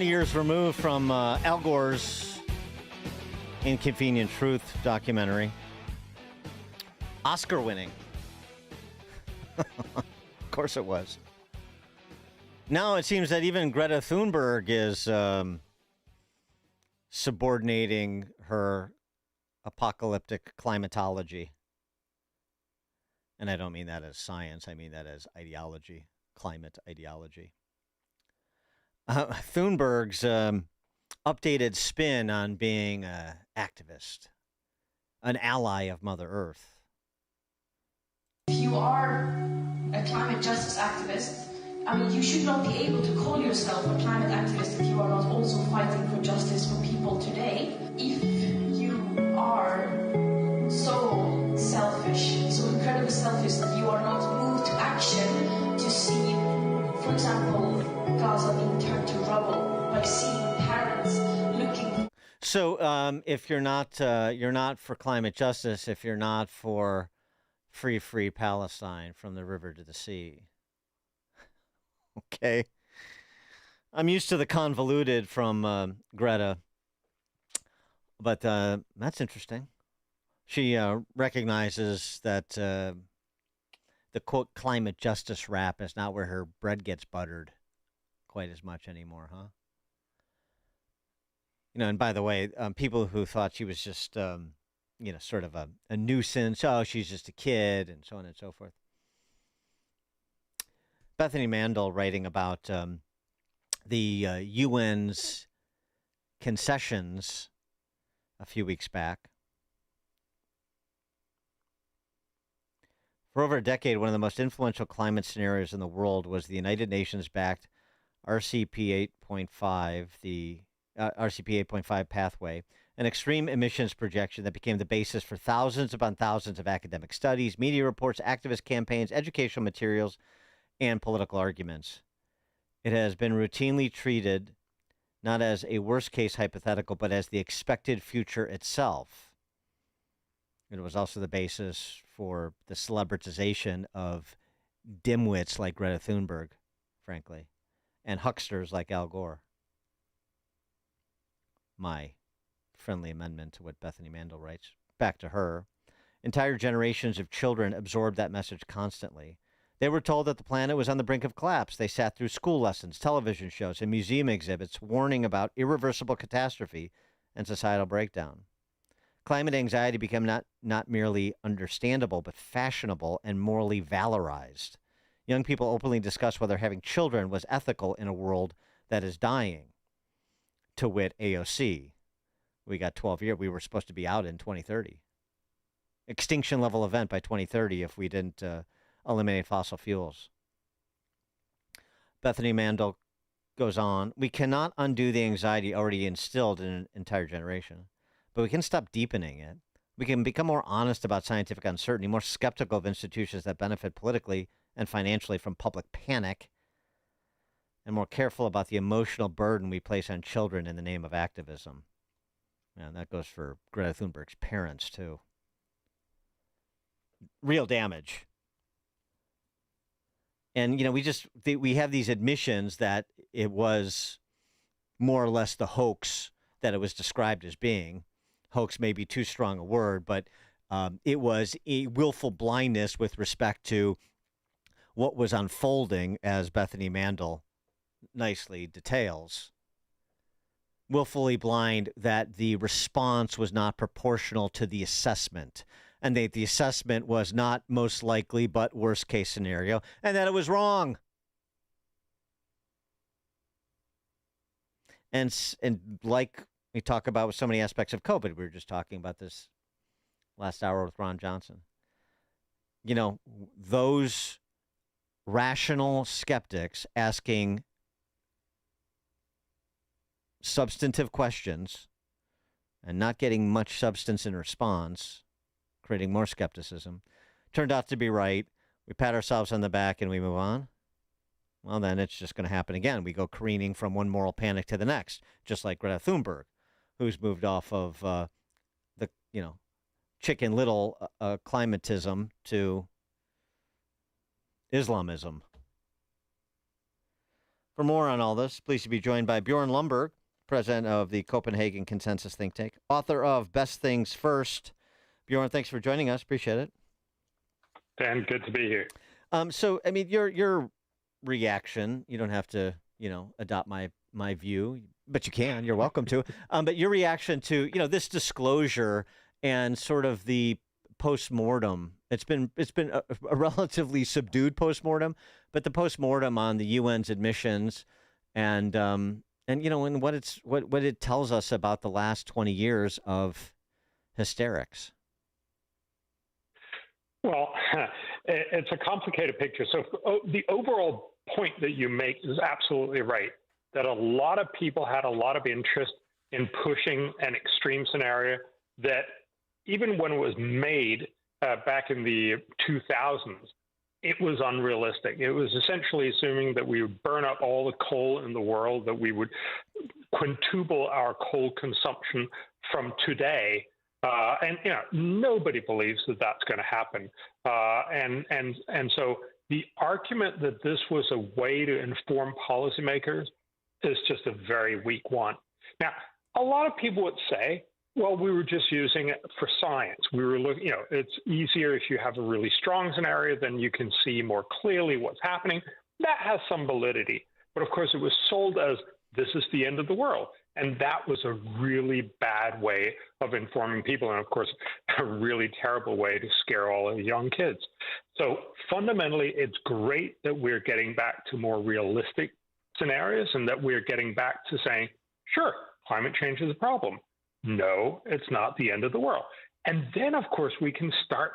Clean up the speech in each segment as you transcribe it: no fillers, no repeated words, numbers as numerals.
Years removed from Al Gore's Inconvenient Truth documentary. Oscar winning. Of course it was. Now it seems that even Greta Thunberg is subordinating her apocalyptic climatology. And I don't mean that as science. I mean that as ideology, climate ideology. Thunberg's updated spin on being an activist, an ally of Mother Earth. If you are a climate justice activist, I mean, you should not be able to call yourself a climate activist if you are not also fighting for justice for people today. If you are so selfish, so incredibly selfish that you are not moved to action to see, for example, Gaza being turned to rubble, like seeing parents looking. So, if you're not for climate justice, if you're not for free Palestine from the river to the sea, okay. I'm used to the convoluted from Greta, but that's interesting. She recognizes that the quote climate justice rap is not where her bread gets buttered quite as much anymore, huh? And by the way, people who thought she was just, sort of a nuisance, oh, she's just a kid, and so on and so forth. Bethany Mandel writing about the UN's concessions a few weeks back. For over a decade, one of the most influential climate scenarios in the world was the United Nations-backed RCP 8.5, the RCP 8.5 pathway, an extreme emissions projection that became the basis for thousands upon thousands of academic studies, media reports, activist campaigns, educational materials, and political arguments. It has been routinely treated not as a worst-case hypothetical, but as the expected future itself. It was also the basis for the celebritization of dimwits like Greta Thunberg, frankly, and hucksters like Al Gore. My friendly amendment to what Bethany Mandel writes. Back to her. Entire generations of children absorbed that message constantly. They were told that the planet was on the brink of collapse. They sat through school lessons, television shows, and museum exhibits warning about irreversible catastrophe and societal breakdown. Climate anxiety became not merely understandable, but fashionable and morally valorized. Young people openly discussed whether having children was ethical in a world that is dying. To wit, AOC. We got 12 years. We were supposed to be out in 2030. Extinction level event by 2030 if we didn't eliminate fossil fuels. Bethany Mandel goes on, we cannot undo the anxiety already instilled in an entire generation, but we can stop deepening it. We can become more honest about scientific uncertainty, more skeptical of institutions that benefit politically and financially from public panic, and more careful about the emotional burden we place on children in the name of activism. And that goes for Greta Thunberg's parents, too. Real damage. And, we have these admissions that it was more or less the hoax that it was described as being. Hoax may be too strong a word, but it was a willful blindness with respect to what was unfolding, as Bethany Mandel nicely details. Willfully blind that the response was not proportional to the assessment, and that the assessment was not most likely but worst case scenario, and that it was wrong. And like we talk about with so many aspects of COVID, we were just talking about this last hour with Ron Johnson. Those rational skeptics asking substantive questions and not getting much substance in response, creating more skepticism, turned out to be right. We pat ourselves on the back and we move on. Well, then it's just going to happen again. We go careening from one moral panic to the next, just like Greta Thunberg, who's moved off of the Chicken Little climatism to Islamism. For more on all this, pleased to be joined by Bjorn Lomborg, president of the Copenhagen Consensus think tank, author of Best Things First. Bjorn, thanks for joining us. Appreciate it. Dan, good to be here. So, I mean, your reaction, you don't have to, adopt my view, but you can. You're welcome to. But your reaction to, this disclosure and sort of the postmortem. It's been a relatively subdued postmortem, but the postmortem on the UN's admissions and what it tells us about the last 20 years of hysterics. Well, it's a complicated picture. So the overall point that you make is absolutely right, that a lot of people had a lot of interest in pushing an extreme scenario that even when it was made back in the 2000s, it was unrealistic. It was essentially assuming that we would burn up all the coal in the world, that we would quintuple our coal consumption from today. And nobody believes that that's going to happen. And so the argument that this was a way to inform policymakers is just a very weak one. Now, a lot of people would say, well, we were just using it for science. We were looking, it's easier if you have a really strong scenario, then you can see more clearly what's happening. That has some validity. But of course, it was sold as this is the end of the world. And that was a really bad way of informing people. And of course, a really terrible way to scare all the young kids. So fundamentally, it's great that we're getting back to more realistic scenarios and that we're getting back to saying, sure, climate change is a problem. No, it's not the end of the world. And then, of course, we can start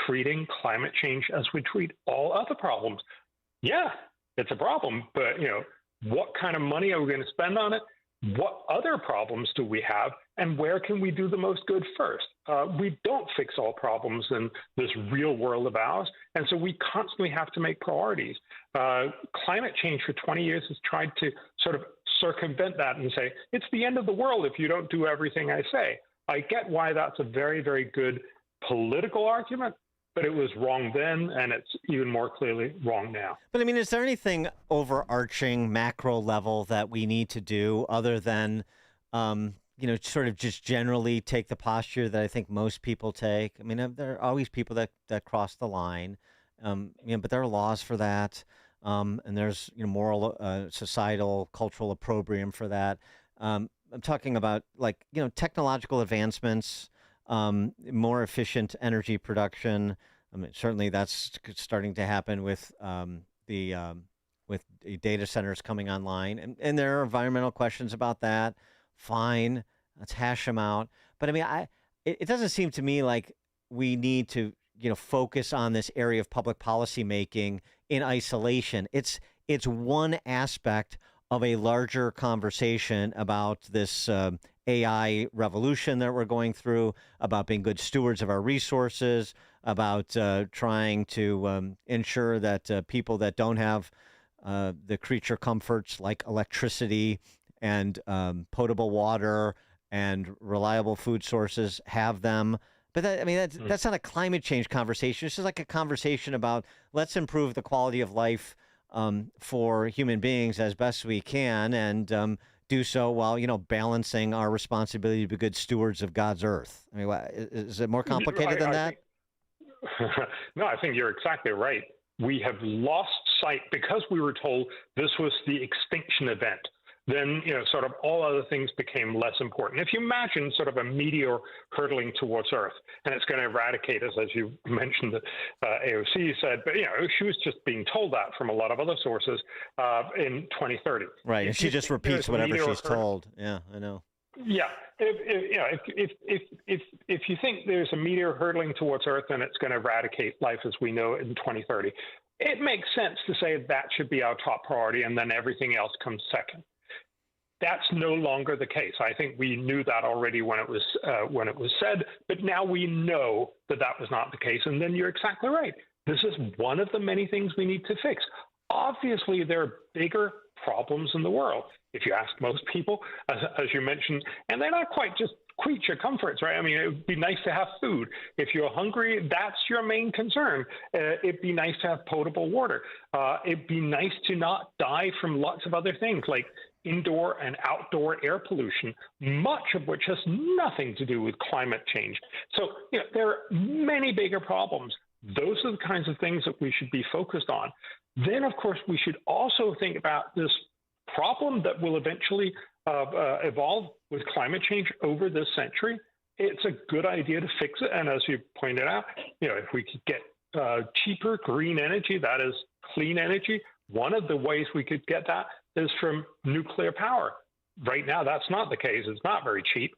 treating climate change as we treat all other problems. Yeah, it's a problem, but, what kind of money are we going to spend on it? What other problems do we have, and where can we do the most good first? We don't fix all problems in this real world of ours, and so we constantly have to make priorities. Climate change for 20 years has tried to sort of circumvent that and say, it's the end of the world if you don't do everything I say. I get why that's a very, very good political argument, but it was wrong then, and it's even more clearly wrong now. But I mean, is there anything overarching macro level that we need to do other than, sort of just generally take the posture that I think most people take? I mean, there are always people that cross the line, but there are laws for that. And there's moral, societal, cultural opprobrium for that. I'm talking about technological advancements, more efficient energy production. I mean, certainly that's starting to happen with the data centers coming online, and there are environmental questions about that. Fine, let's hash them out. But I mean, it doesn't seem to me like we need to focus on this area of public policy making in isolation. It's one aspect of a larger conversation about this AI revolution that we're going through, about being good stewards of our resources, about trying to ensure that people that don't have the creature comforts like electricity and potable water and reliable food sources have them. But that's not a climate change conversation. It's just like a conversation about let's improve the quality of life for human beings as best we can, and do so while balancing our responsibility to be good stewards of God's earth. I mean, is it more complicated than that? No, I think you're exactly right. We have lost sight because we were told this was the extinction event. Then, sort of all other things became less important. If you imagine sort of a meteor hurtling towards Earth, and it's going to eradicate us, as you mentioned, AOC said, but, she was just being told that from a lot of other sources in 2030. Right, and she just repeats whatever she's told. Yeah, I know. Yeah, if you think there's a meteor hurtling towards Earth and it's going to eradicate life as we know it in 2030, it makes sense to say that should be our top priority, and then everything else comes second. That's no longer the case. I think we knew that already when it was said, but now we know that was not the case. And then you're exactly right. This is one of the many things we need to fix. Obviously, there are bigger problems in the world. If you ask most people, as you mentioned, and they're not quite just creature comforts, right? I mean, it would be nice to have food. If you're hungry, that's your main concern. It'd be nice to have potable water. It'd be nice to not die from lots of other things like indoor and outdoor air pollution, much of which has nothing to do with climate change. So, there are many bigger problems. Those are the kinds of things that we should be focused on. Then, of course, we should also think about this problem that will eventually evolve with climate change over this century. It's a good idea to fix it. And as you pointed out, if we could get cheaper green energy, that is clean energy, one of the ways we could get that is from nuclear power. Right now, that's not the case. It's not very cheap.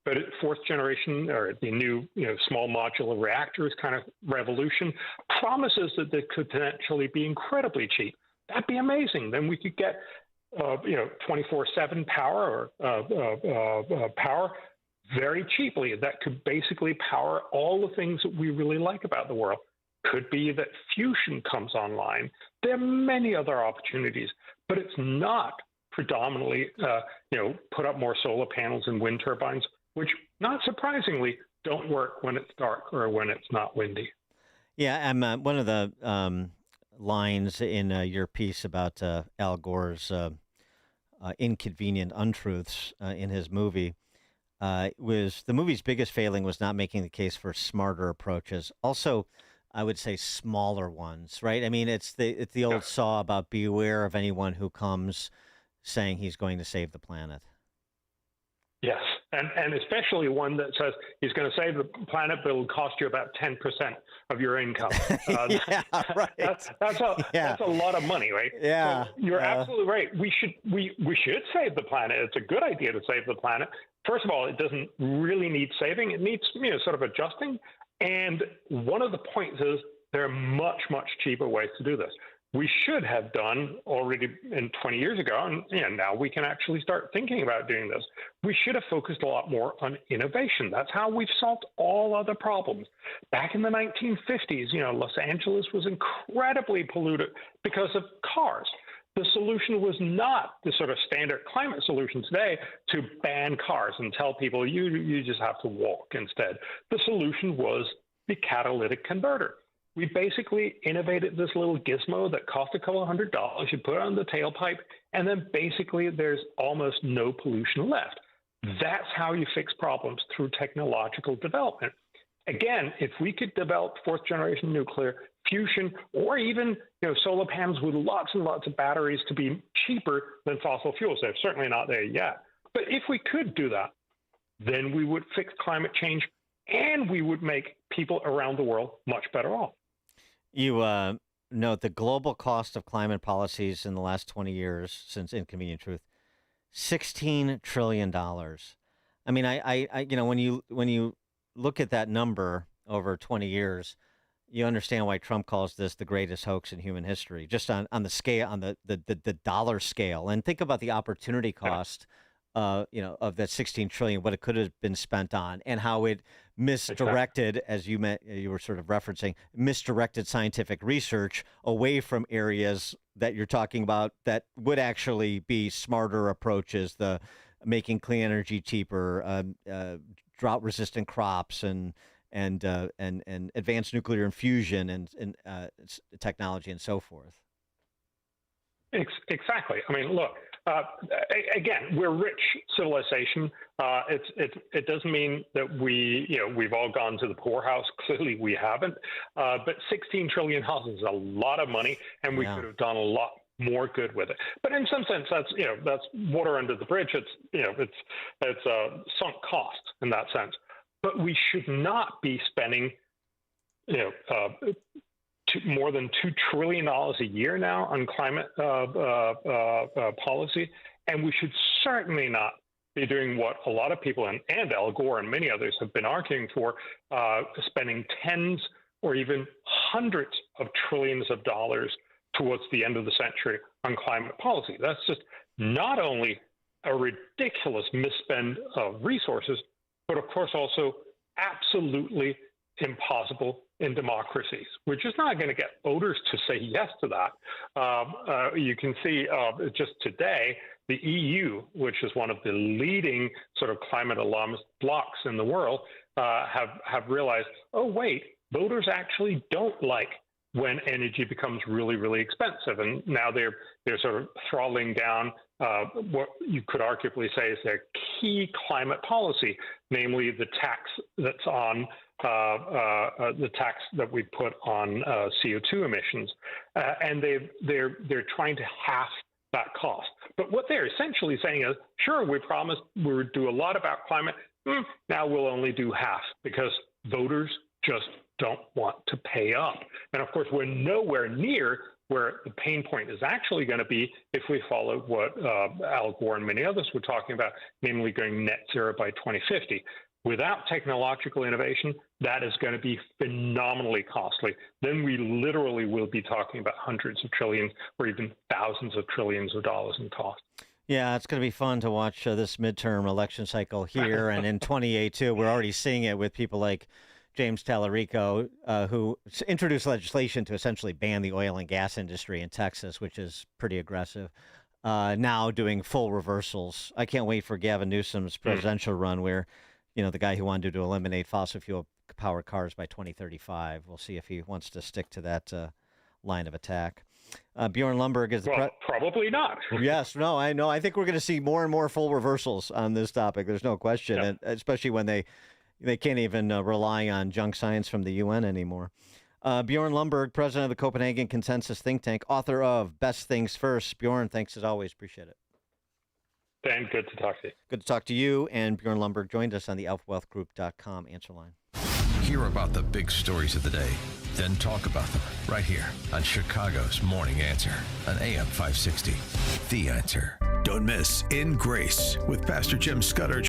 But fourth generation or the new small modular reactors kind of revolution promises that they could potentially be incredibly cheap. That'd be amazing. Then we could get 24/7 power or power very cheaply. That could basically power all the things that we really like about the world. Could be that fusion comes online. There are many other opportunities, but it's not predominantly, put up more solar panels and wind turbines, which, not surprisingly, don't work when it's dark or when it's not windy. Yeah, one of the lines in your piece about Al Gore's inconvenient untruths in his movie was the movie's biggest failing was not making the case for smarter approaches. Also, I would say smaller ones, right? I mean, it's the old saw about beware of anyone who comes saying he's going to save the planet. Yes, and especially one that says he's going to save the planet, but it'll cost you about 10% of your income. Yeah, right. That's a lot of money, right? Yeah, so you're absolutely right. We should save the planet. It's a good idea to save the planet. First of all, it doesn't really need saving. It needs sort of adjusting. And one of the points is there are much, much cheaper ways to do this. We should have done already in 20 years ago, and now we can actually start thinking about doing this. We should have focused a lot more on innovation. That's how we've solved all other problems. Back in the 1950s, Los Angeles was incredibly polluted because of cars. The solution was not the sort of standard climate solution today to ban cars and tell people you just have to walk instead. The solution was the catalytic converter. We basically innovated this little gizmo that cost a couple $100. You put it on the tailpipe, and then basically there's almost no pollution left. That's how you fix problems, through technological development. Again, if we could develop fourth generation nuclear, fusion, or even solar panels with lots and lots of batteries to be cheaper than fossil fuels, they're certainly not there yet. But if we could do that, then we would fix climate change, and we would make people around the world much better off. You note the global cost of climate policies in the last 20 years since Inconvenient Truth, $16 trillion. I mean, I when you look at that number over 20 years, you understand why Trump calls this the greatest hoax in human history, just on the scale, on the dollar scale. And think about the opportunity cost of that 16 trillion, what it could have been spent on, and how it misdirected, as you were sort of referencing, misdirected scientific research away from areas that you're talking about that would actually be smarter approaches, the making clean energy cheaper, drought-resistant crops, and advanced nuclear infusion and technology and so forth. Exactly. I mean, look. Again, we're a rich civilization. It doesn't mean that we've all gone to the poorhouse. Clearly, we haven't. But $16 trillion is a lot of money, and we could have done a lot more good with it. But in some sense, that's water under the bridge. It's sunk cost in that sense. But we should not be spending more than $2 trillion a year now on climate policy. And we should certainly not be doing what a lot of people, and Al Gore and many others have been arguing for, spending tens or even hundreds of trillions of dollars towards the end of the century on climate policy. That's just not only a ridiculous misspend of resources, but of course also absolutely impossible in democracies. We're just not going to get voters to say yes to that. You can see just today, the EU, which is one of the leading sort of climate alarmist blocs in the world, have realized, oh, wait, voters actually don't like when energy becomes really, really expensive. And now they're sort of throttling down what you could arguably say is their key climate policy, namely the tax that's on the tax that we put on CO2 emissions. And they're trying to half that cost. But what they're essentially saying is, sure, we promised we would do a lot about climate. Now we'll only do half because voters just don't want to pay up. And of course, we're nowhere near where the pain point is actually going to be if we follow what Al Gore and many others were talking about, namely going net zero by 2050. Without technological innovation, that is going to be phenomenally costly. Then we literally will be talking about hundreds of trillions or even thousands of trillions of dollars in cost. Yeah, it's going to be fun to watch this midterm election cycle here. And in 2022, we're already seeing it with people like James Tallarico, who introduced legislation to essentially ban the oil and gas industry in Texas, which is pretty aggressive. Now doing full reversals. I can't wait for Gavin Newsom's presidential run where, you know, the guy who wanted to eliminate fossil fuel powered cars by 2035. We'll see if he wants to stick to that line of attack. Bjorn Lomborg is the probably not. Yes, no, I know. I think we're going to see more and more full reversals on this topic. There's no question, Yeah. and especially when they can't even rely on junk science from the UN anymore. Bjorn Lomborg, president of the Copenhagen Consensus think tank, author of Best Things First. Bjorn, thanks as always. Appreciate it. Dan, good to talk to you. Good to talk to you. And Bjorn Lomborg joined us on the alphawealthgroup.com answer line. Hear about the big stories of the day, then talk about them right here on Chicago's Morning Answer on AM 560. The Answer. Don't miss In Grace with Pastor Jim Scudder.